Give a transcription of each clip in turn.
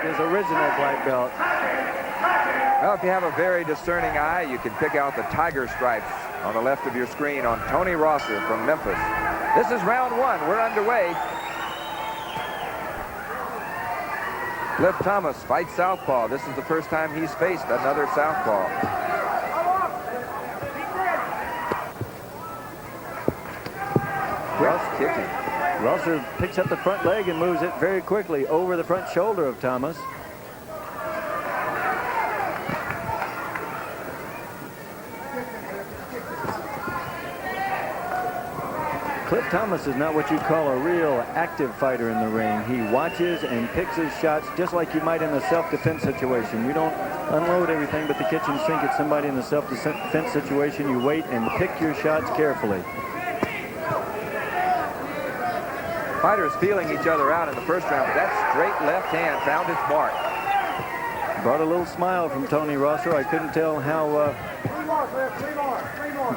his original black belt. Well, if you have a very discerning eye, you can pick out the tiger stripes on the left of your screen on Tony Rosser from Memphis. This is round one. We're underway. Cliff Thomas fights southpaw. This is the first time he's faced another southpaw. Quick kicking. Rosser picks up the front leg and moves it very quickly over the front shoulder of Thomas. Cliff Thomas is not what you call a real active fighter in the ring. He watches and picks his shots just like you might in a self-defense situation. You don't unload everything but the kitchen sink at somebody in the self-defense situation. You wait and pick your shots carefully. Fighters feeling each other out in the first round, but that straight left hand found its mark. Brought a little smile from Tony Rosser. I couldn't tell how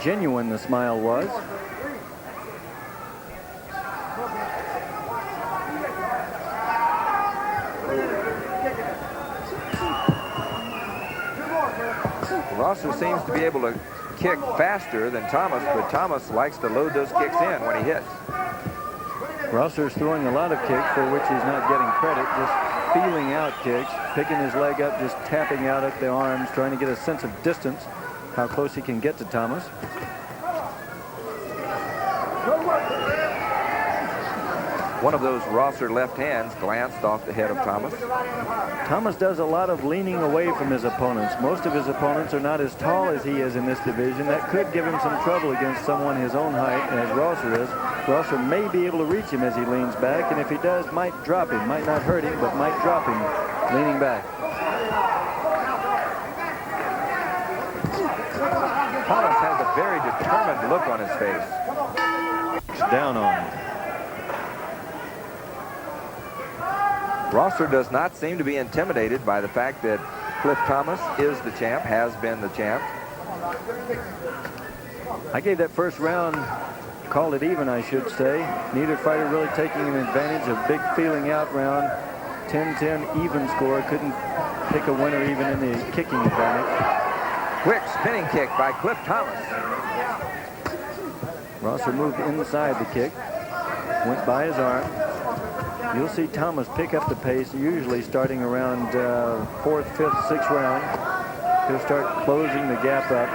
genuine the smile was. Rosser seems to be able to kick faster than Thomas, but Thomas likes to load those kicks in when he hits. Rosser's throwing a lot of kicks for which he's not getting credit, just feeling out kicks, picking his leg up, just tapping out at the arms, trying to get a sense of distance, how close he can get to Thomas. One of those Rosser left hands glanced off the head of Thomas. Thomas does a lot of leaning away from his opponents. Most of his opponents are not as tall as he is in this division. That could give him some trouble against someone his own height as Rosser is. Rosser may be able to reach him as he leans back, and if he does, might drop him. Might not hurt him, but might drop him leaning back. Thomas has a very determined look on his face. Down on him. Rosser does not seem to be intimidated by the fact that Cliff Thomas is the champ, has been the champ. I gave that first round, called it even, I should say. Neither fighter really taking an advantage of big feeling out round. 10-10 even score. Couldn't pick a winner even in the kicking advantage. Quick spinning kick by Cliff Thomas. Rosser moved inside the kick. Went by his arm. You'll see Thomas pick up the pace, usually starting around 4th, 5th, 6th round. He'll start closing the gap up.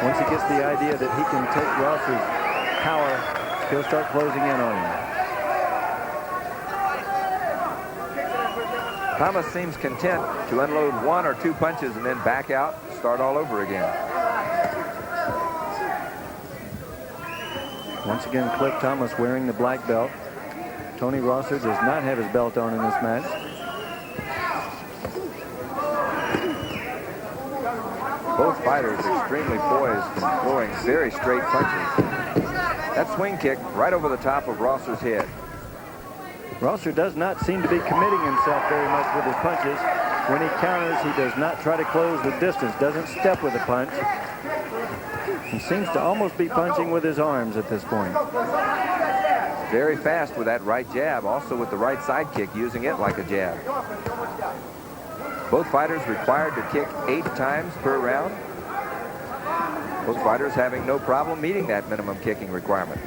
Once he gets the idea that he can take Rosser's power, he'll start closing in on him. Thomas seems content to unload 1 or 2 punches and then back out, start all over again. Once again, Cliff Thomas wearing the black belt. Tony Rosser does not have his belt on in this match. Both fighters extremely poised and throwing very straight punches. That swing kick right over the top of Rosser's head. Rosser does not seem to be committing himself very much with his punches. When he counters, he does not try to close the distance, doesn't step with a punch. He seems to almost be punching with his arms at this point. Very fast with that right jab, also with the right side kick, using it like a jab. Both fighters required to kick 8 times per round. Both fighters having no problem meeting that minimum kicking requirement.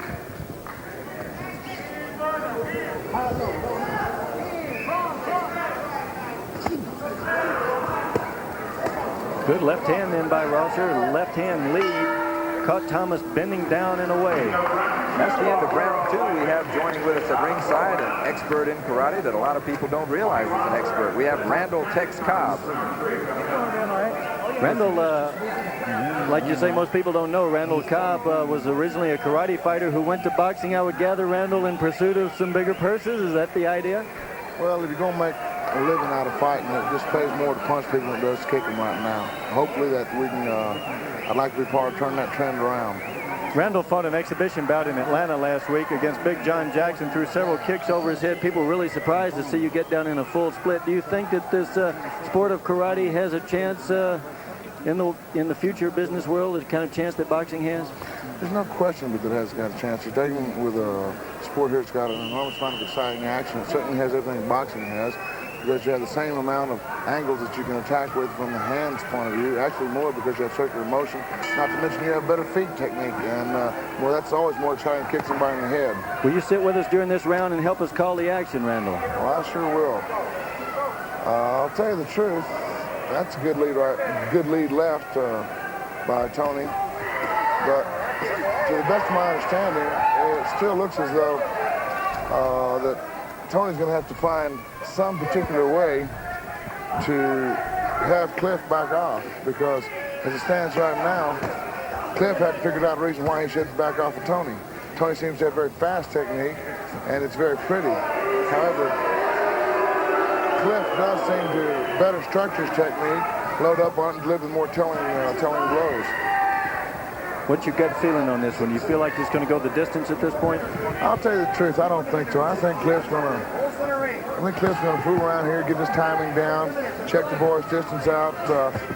Good left hand then by Rosser. Left hand lead. Caught Thomas bending down and away. That's the end of round 2. We have joining with us at ringside an expert in karate that a lot of people don't realize is an expert. We have Randall Tex Cobb. Randall, like you say, most people don't know, Randall Cobb was originally a karate fighter who went to boxing. I would gather, Randall, in pursuit of some bigger purses. Is that the idea? Well, if you're going to make a living out of fighting, it just pays more to punch people than it does to kick them right now. Hopefully that we can, I'd like to be part of turning that trend around. Randall fought an exhibition bout in Atlanta last week against Big John Jackson, threw several kicks over his head. People were really surprised to see you get down in a full split. Do you think that this sport of karate has a chance in the future business world, the kind of chance that boxing has? There's no question that it has got a chance. Even with a sport here, it's got an enormous amount of exciting action. It certainly has everything boxing has. because you have the same amount of angles that you can attack with from the hands point of view. Actually more because you have circular motion. Not to mention you have better feet technique. And, well, that's always more exciting to kick somebody in the head. Will you sit with us during this round and help us call the action, Randall? Well, I sure will. I'll tell you the truth. That's a good lead left by Tony. But to the best of my understanding, it still looks as though that Tony's going to have to find some particular way to have Cliff back off, because as it stands right now, Cliff had to figure out a reason why he should back off of Tony. Tony seems to have very fast technique, and it's very pretty. However, Cliff does seem to better structure his technique, load up on it, and deliver more telling blows. What's your gut feeling on this one? You feel like he's going to go the distance at this point? I'll tell you the truth. I don't think so. I think Cliff's going to fool around here, get his timing down, check the boy's distance out,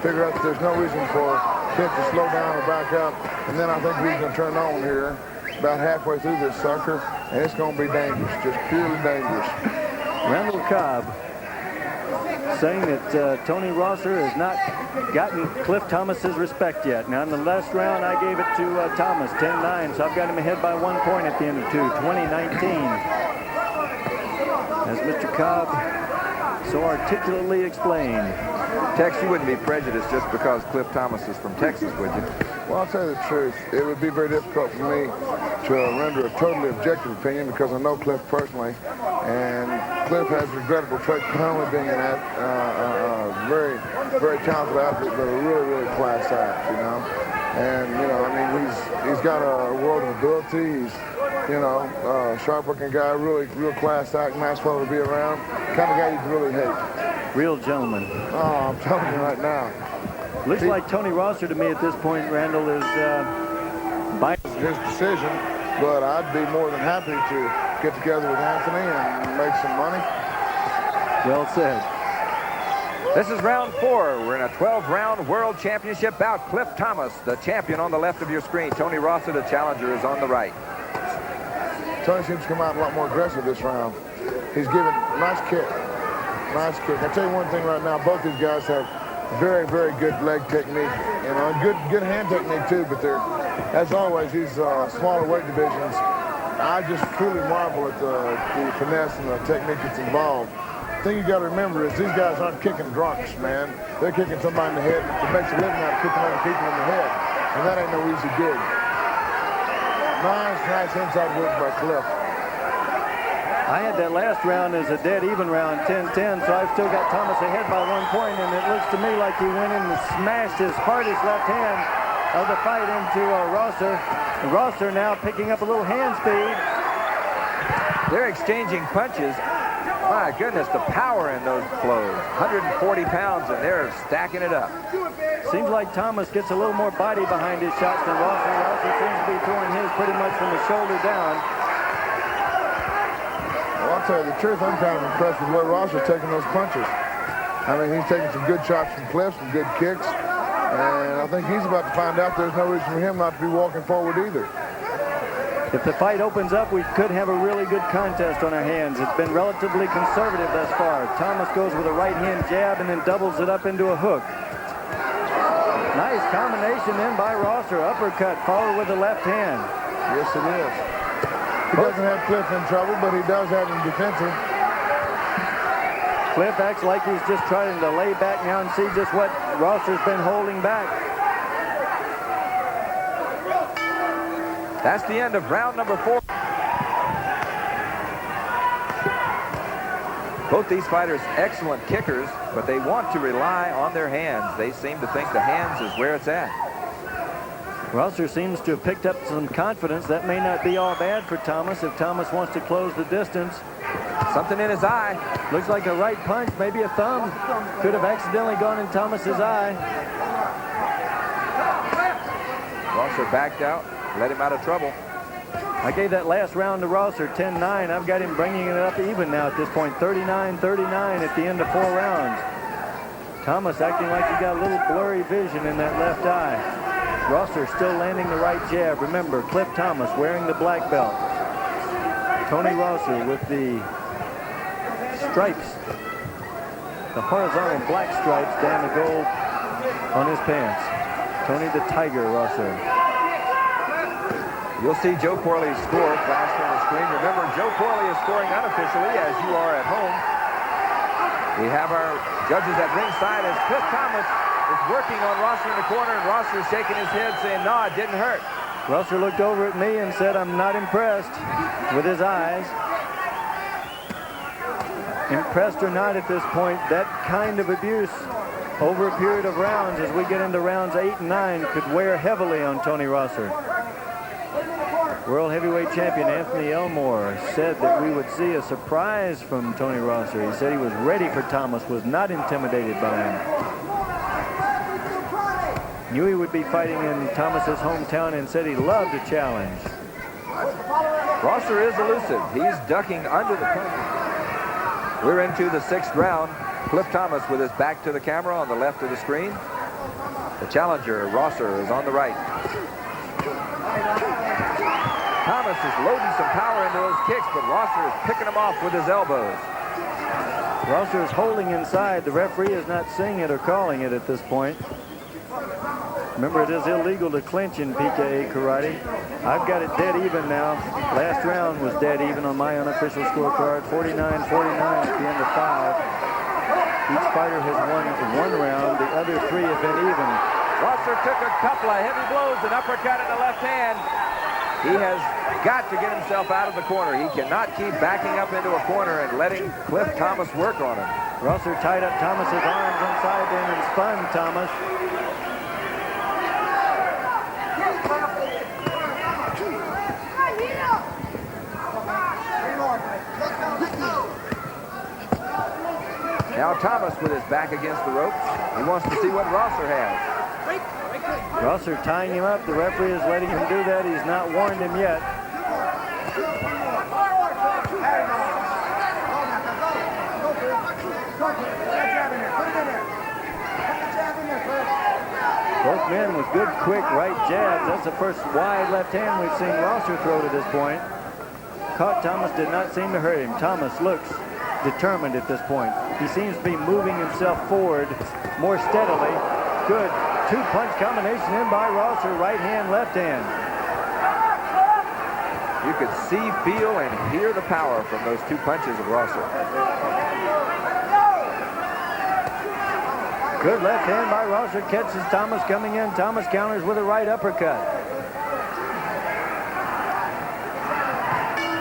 figure out that there's no reason for Cliff to slow down or back up, and then I think he's going to turn on here about halfway through this sucker, and it's going to be dangerous, just purely dangerous. Randall Cobb saying that Tony Rosser has not gotten Cliff Thomas's respect yet. Now in the last round I gave it to Thomas 10-9, so I've got him ahead by 1 point at the end of 20-19. As Mr. Cobb so articulately explained. Tex, you wouldn't be prejudiced just because Cliff Thomas is from Texas, would you? Well, I'll tell you the truth. It would be very difficult for me to render a totally objective opinion because I know Cliff personally, and Cliff has regrettable traits, not only being very, very talented athlete, but a really, really class act, you know. And, you know, I mean, he's got a world of ability. He's, you know, sharp-looking guy, really, real class act, nice fellow to be around. Kind of guy you can really hate. Real gentleman. Oh, I'm telling you right now. Looks like Tony Rosser to me at this point, Randall, is by his decision, but I'd be more than happy to get together with Anthony and make some money. Well said. This is round 4. We're in a 12-round World Championship bout. Cliff Thomas, the champion, on the left of your screen. Tony Rosser, the challenger, is on the right. Tony seems to come out a lot more aggressive this round. He's giving nice kick. Nice kick. I'll tell you one thing right now, both these guys have very, very good leg technique, you know, good hand technique too, but they're, as always, these smaller weight divisions, I just truly marvel at the finesse and the technique that's involved. The thing you got to remember is these guys aren't kicking drunks, man. They're kicking somebody in the head that makes a living out of kicking other people in the head, and that ain't no easy gig. Nice inside work by Cliff. I had that last round as a dead even round, 10-10, so I've still got Thomas ahead by 1 point, and it looks to me like he went in and smashed his hardest left hand of the fight into Rosser. Rosser now picking up a little hand speed. They're exchanging punches. My goodness, the power in those blows. 140 pounds, and they're stacking it up. Seems like Thomas gets a little more body behind his shots than Rosser. Rosser seems to be throwing his pretty much from the shoulder down. Well, I'll tell you the truth, I'm kind of impressed with where Rosser's taking those punches. I mean, he's taking some good shots from Cliff, some good kicks, and I think he's about to find out there's no reason for him not to be walking forward either. If the fight opens up, we could have a really good contest on our hands. It's been relatively conservative thus far. Thomas goes with a right hand jab and then doubles it up into a hook. Nice combination then by Rosser. Uppercut followed with the left hand. Yes, it is. He doesn't have Cliff in trouble, but he does have him defensive. Cliff acts like he's just trying to lay back now and see just what Rosser's been holding back. That's the end of round number 4. Both these fighters excellent kickers, but they want to rely on their hands. They seem to think the hands is where it's at. Rosser seems to have picked up some confidence. That may not be all bad for Thomas if Thomas wants to close the distance. Something in his eye. Looks like a right punch, maybe a thumb. Could have accidentally gone in Thomas's eye. Rosser backed out, let him out of trouble. I gave that last round to Rosser, 10-9. I've got him bringing it up even now at this point, 39-39 at the end of 4 rounds. Thomas acting like he got a little blurry vision in that left eye. Rosser still landing the right jab. Remember, Cliff Thomas wearing the black belt. Tony Rosser with the stripes the horizontal black stripes down the gold on his pants. Tony the Tiger Rosser. You'll see Joe Corley's score flashed on the screen. Remember, Joe Corley is scoring unofficially, as you are at home. We have our judges at ringside as Cliff Thomas is working on Rosser in the corner, and Rosser is shaking his head saying, no, it didn't hurt. Rosser looked over at me and said, I'm not impressed, with his eyes. Impressed or not at this point, that kind of abuse over a period of rounds as we get into rounds 8 and 9 could wear heavily on Tony Rosser. World Heavyweight Champion Anthony Elmore said that we would see a surprise from Tony Rosser. He said he was ready for Thomas, was not intimidated by him. Knew he would be fighting in Thomas's hometown and said he loved a challenge. Rosser is elusive. He's ducking under the punches. We're into the 6th round. Cliff Thomas with his back to the camera on the left of the screen. The challenger, Rosser, is on the right. Thomas is loading some power into those kicks, but Rosser is picking them off with his elbows. Rosser is holding inside. The referee is not seeing it or calling it at this point. Remember, it is illegal to clinch in PKA karate. I've got it dead even now. Last round was dead even on my unofficial scorecard. 49-49 at the end of 5. Each fighter has won 1 round. The other 3 have been even. Rosser took a couple of heavy blows, an uppercut in the left hand. He has got to get himself out of the corner. He cannot keep backing up into a corner and letting Cliff Thomas work on him. Rosser tied up Thomas's arms inside then and spun Thomas. Now Thomas with his back against the ropes. He wants to see what Rosser has. Rosser tying him up. The referee is letting him do that. He's not warned him yet. Both men with good, quick right jabs. That's the first wide left hand we've seen Rosser throw to this point. Caught Thomas, did not seem to hurt him. Thomas looks determined at this point. He seems to be moving himself forward more steadily. Good 2-punch combination in by Rosser, right hand, left hand. You could see, feel, and hear the power from those 2 punches of Rosser. Good left hand by Rosser, catches Thomas coming in. Thomas counters with a right uppercut.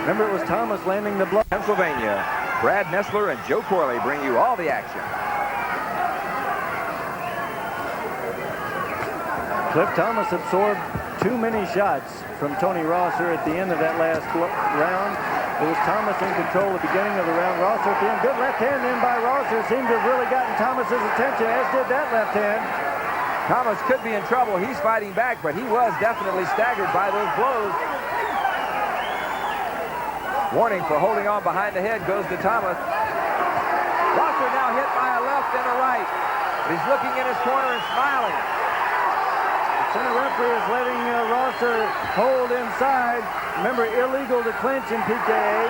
Remember, it was Thomas landing the blow. Pennsylvania, Brad Nessler and Joe Corley bring you all the action. Cliff Thomas absorbed too many shots from Tony Rosser at the end of that last round. It was Thomas in control at the beginning of the round. Rosser at the end. Good left hand in by Rosser. Seemed to have really gotten Thomas's attention, as did that left hand. Thomas could be in trouble. He's fighting back, but he was definitely staggered by those blows. Warning for holding on behind the head goes to Thomas. Rosser now hit by a left and a right. He's looking in his corner and smiling. Center referee is letting Rosser hold inside. Remember, illegal to clinch in PKA.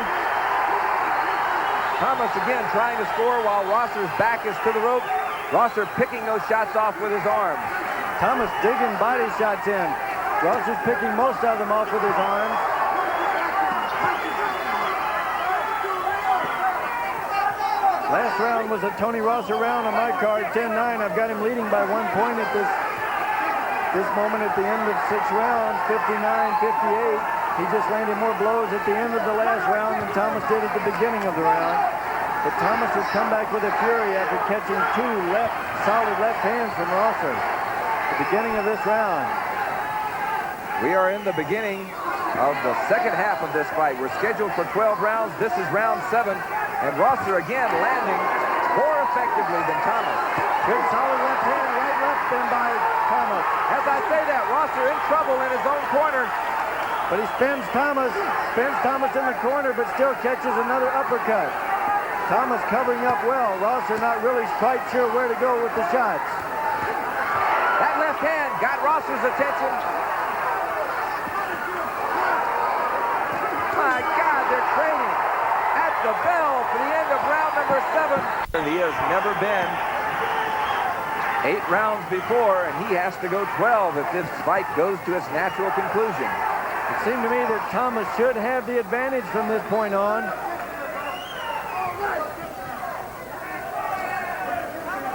Thomas again trying to score while Rosser's back is to the rope. Rosser picking those shots off with his arms. Thomas digging body shots in. Rosser's picking most of them off with his arms. Last round was a Tony Rosser round on my card, 10-9. I've got him leading by 1 point at this moment at the end of 6 rounds, 59-58. He just landed more blows at the end of the last round than Thomas did at the beginning of the round. But Thomas has come back with a fury after catching 2 solid left hands from Rosser at the beginning of this round. We are in the beginning of the second half of this fight. We're scheduled for 12 rounds. This is round 7. And Rosser again landing more effectively than Thomas. Good solid left hand, right left then by Thomas. As I say that, Rosser in trouble in his own corner. But he spins Thomas in the corner, but still catches another uppercut. Thomas covering up well. Rosser not really quite sure where to go with the shots. That left hand got Rosser's attention. My God, they're training at the bell for the end of round number 7. He has never been 8 rounds before, and he has to go 12 if this fight goes to its natural conclusion. It seemed to me that Thomas should have the advantage from this point on.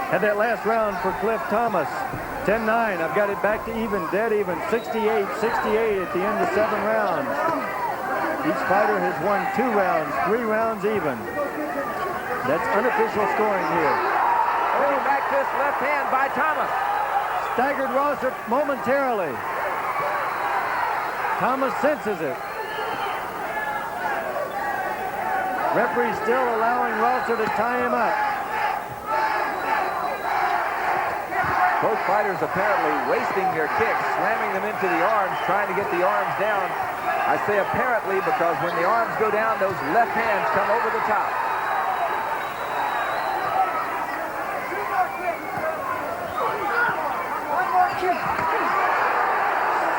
Had that last round for Cliff Thomas. 10-9. I've got it back to even, dead even. 68-68 at the end of 7 rounds. Each fighter has won 2 rounds, 3 rounds even. That's unofficial scoring here. Holding back this left hand by Thomas. Staggered Rosser momentarily. Thomas senses it. Referee still allowing Rosser to tie him up. Both fighters apparently wasting their kicks, slamming them into the arms, trying to get the arms down. I say apparently because when the arms go down, those left hands come over the top.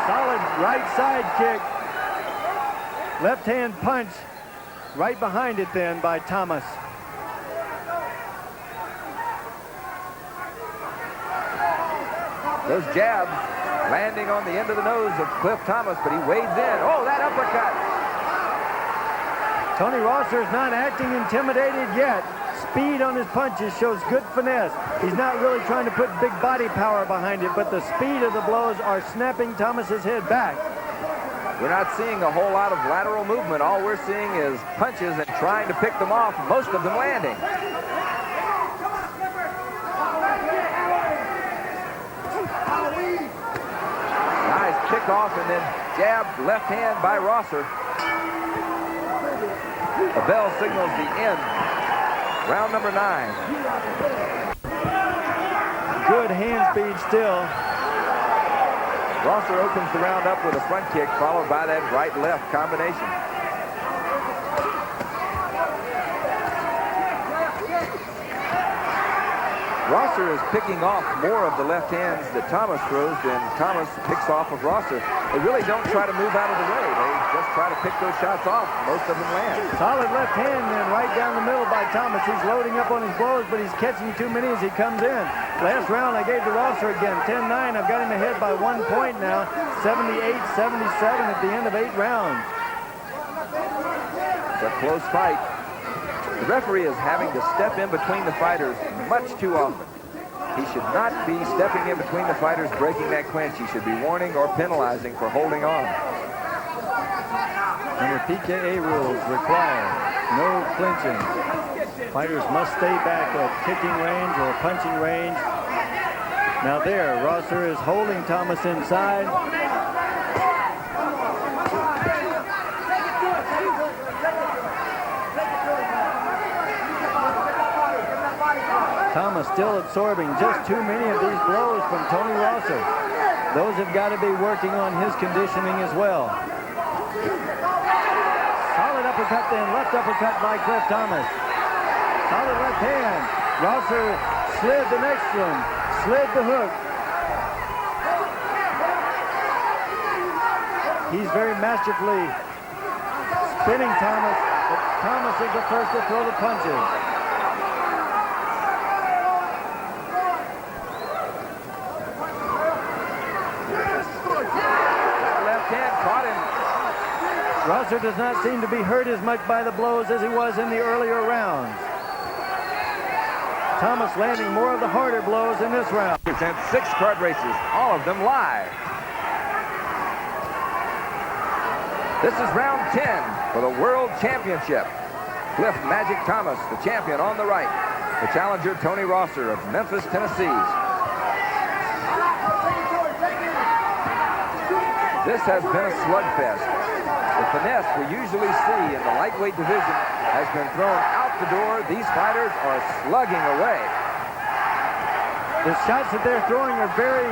Solid right side kick. Left hand punch right behind it then by Thomas. Those jabs landing on the end of the nose of Cliff Thomas, but he wades in. Oh, that uppercut. Tony Rosser is not acting intimidated yet. Speed on his punches shows good finesse. He's not really trying to put big body power behind it, but the speed of the blows are snapping Thomas's head back. We're not seeing a whole lot of lateral movement. All we're seeing is punches and trying to pick them off, most of them landing. Off and then jab left hand by Rosser. The bell signals the end. Round number 9. Good hand speed still. Rosser opens the round up with a front kick followed by that right-left combination. Rosser is picking off more of the left hands that Thomas throws than Thomas picks off of Rosser. They really don't try to move out of the way. They just try to pick those shots off. Most of them land. Solid left hand then right down the middle by Thomas. He's loading up on his blows, but he's catching too many as he comes in. Last round I gave to Rosser again. 10-9. I've got him ahead by 1 point now. 78-77 at the end of 8 rounds. It's a close fight. The referee is having to step in between the fighters much too often. He should not be stepping in between the fighters, breaking that clinch. He should be warning or penalizing for holding on. Under PKA rules require no clinching. Fighters must stay back at kicking range or punching range. Now there, Rosser is holding Thomas inside. Thomas still absorbing just too many of these blows from Tony Rosser. Those have got to be working on his conditioning as well. Solid uppercut then, left uppercut by Cliff Thomas. Solid left hand. Rosser slid the next one, slid the hook. He's very masterfully spinning Thomas, but Thomas is the first to throw the punches. Rosser does not seem to be hurt as much by the blows as he was in the earlier rounds. Thomas landing more of the harder blows in this round. Presents 6 card races, all of them live. This is round 10 for the World Championship. Cliff Magic Thomas, the champion on the right. The challenger, Tony Rosser of Memphis, Tennessee. This has been a slugfest. The finesse we usually see in the lightweight division has been thrown out the door. These fighters are slugging away. The shots that they're throwing are very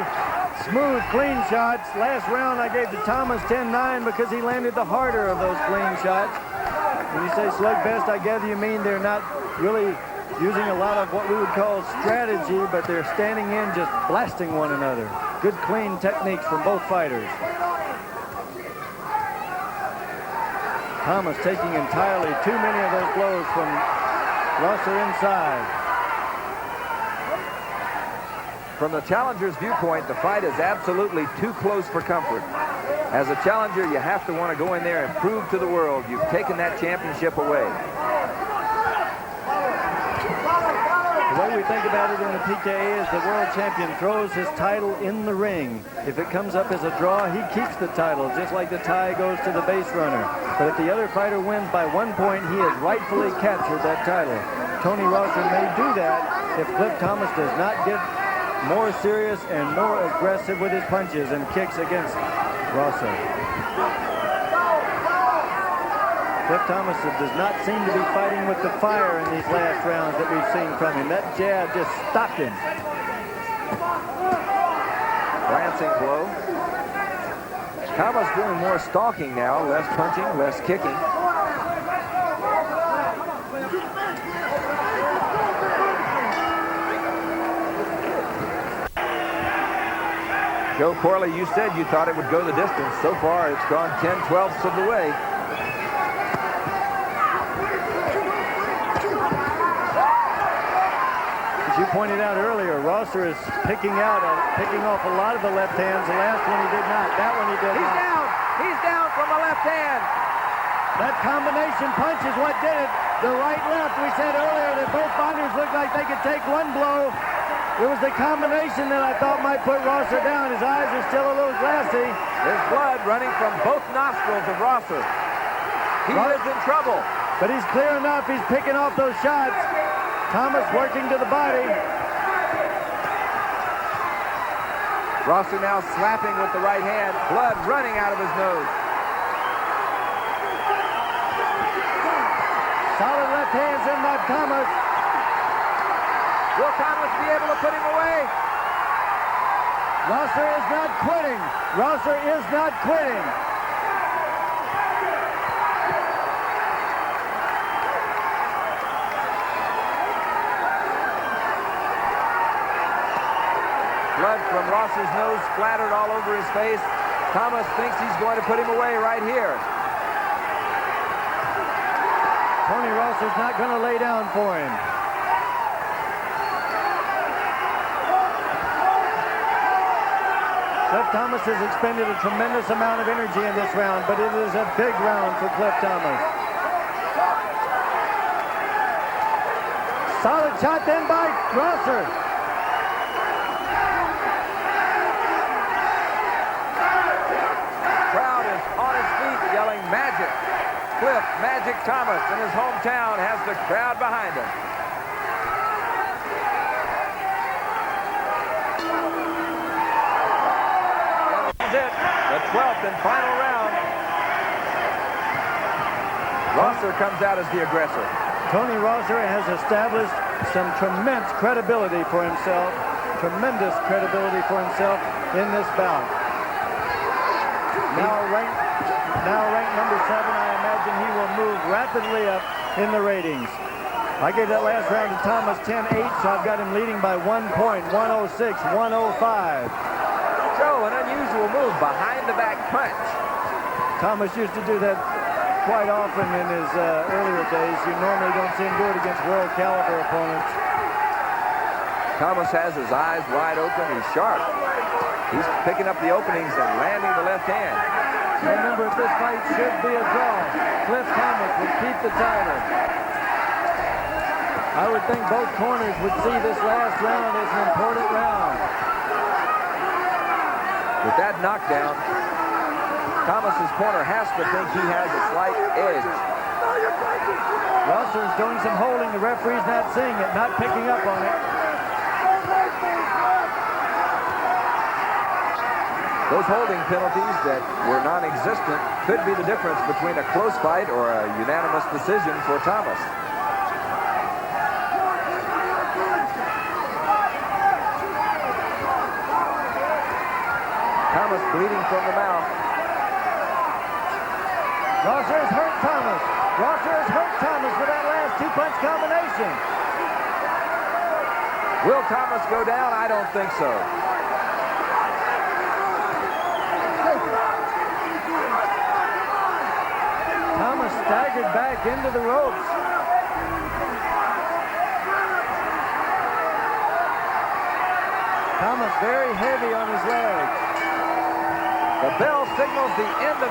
smooth, clean shots. Last round I gave to Thomas 10-9 because he landed the harder of those clean shots. When you say slugfest, I gather you mean they're not really using a lot of what we would call strategy, but they're standing in just blasting one another. Good, clean techniques from both fighters. Thomas taking entirely too many of those blows from Rosser inside. From the challenger's viewpoint, the fight is absolutely too close for comfort. As a challenger, you have to want to go in there and prove to the world you've taken that championship away. The way we think about it in the PKA is the world champion throws his title in the ring. If it comes up as a draw, he keeps the title, just like the tie goes to the base runner. But if the other fighter wins by 1 point, he has rightfully captured that title. Tony Rosser may do that if Cliff Thomas does not get more serious and more aggressive with his punches and kicks against Rosser. Cliff Thomas does not seem to be fighting with the fire in these last rounds that we've seen from him. That jab just stopped him. Glancing blow. Thomas doing more stalking now, less punching, less kicking. Joe Corley, you said you thought it would go the distance. So far, it's gone 10/12ths of the way. As you pointed out earlier, Rosser is picking off a lot of the left hands. The last one he did not. That one he did not. He's down. He's down from the left hand. That combination punch is what did it. The right-left, we said earlier that both fighters looked like they could take one blow. It was the combination that I thought might put Rosser down. His eyes are still a little glassy. There's blood running from both nostrils of Rosser. He is in trouble. But he's clear enough. He's picking off those shots. Thomas working to the body. Rosser now slapping with the right hand. Blood running out of his nose. Solid left hands in by Thomas. Will Thomas be able to put him away? Rosser is not quitting. Rosser is not quitting. Blood from Rosser's nose splattered all over his face. Thomas thinks he's going to put him away right here. Tony Rosser's not going to lay down for him. Cliff Thomas has expended a tremendous amount of energy in this round, but it is a big round for Cliff Thomas. Solid shot then by Rosser. Crowd is on his feet yelling magic. Cliff Magic Thomas in his hometown has the crowd behind him. It, the 12th and final round. Rosser comes out as the aggressor. Tony Rosser has established some tremendous credibility for himself in this bout. Now ranked number 7, I imagine he will move rapidly up in the ratings. I gave that last round to Thomas 10-8, so I've got him leading by 1 point, 106-105. Joe, an unusual move, behind the back punch. Thomas used to do that quite often in his earlier days. You normally don't see him do it against world caliber opponents. Thomas has his eyes wide open. He's sharp. He's picking up the openings and landing the left hand. Remember, if this fight should be a draw, Cliff Thomas would keep the title. I would think both corners would see this last round as an important round. With that knockdown, Thomas's corner has to think he has a slight edge. Rosser is doing some holding. The referee's not seeing it, not picking up on it. Those holding penalties that were non-existent could be the difference between a close fight or a unanimous decision for Thomas. Thomas bleeding from the mouth. Rosser has hurt Thomas. Rosser has hurt Thomas with that last two-punch combination. Will Thomas go down? I don't think so. Thomas staggered back into the ropes. Thomas very heavy on his legs. The bell signals the end of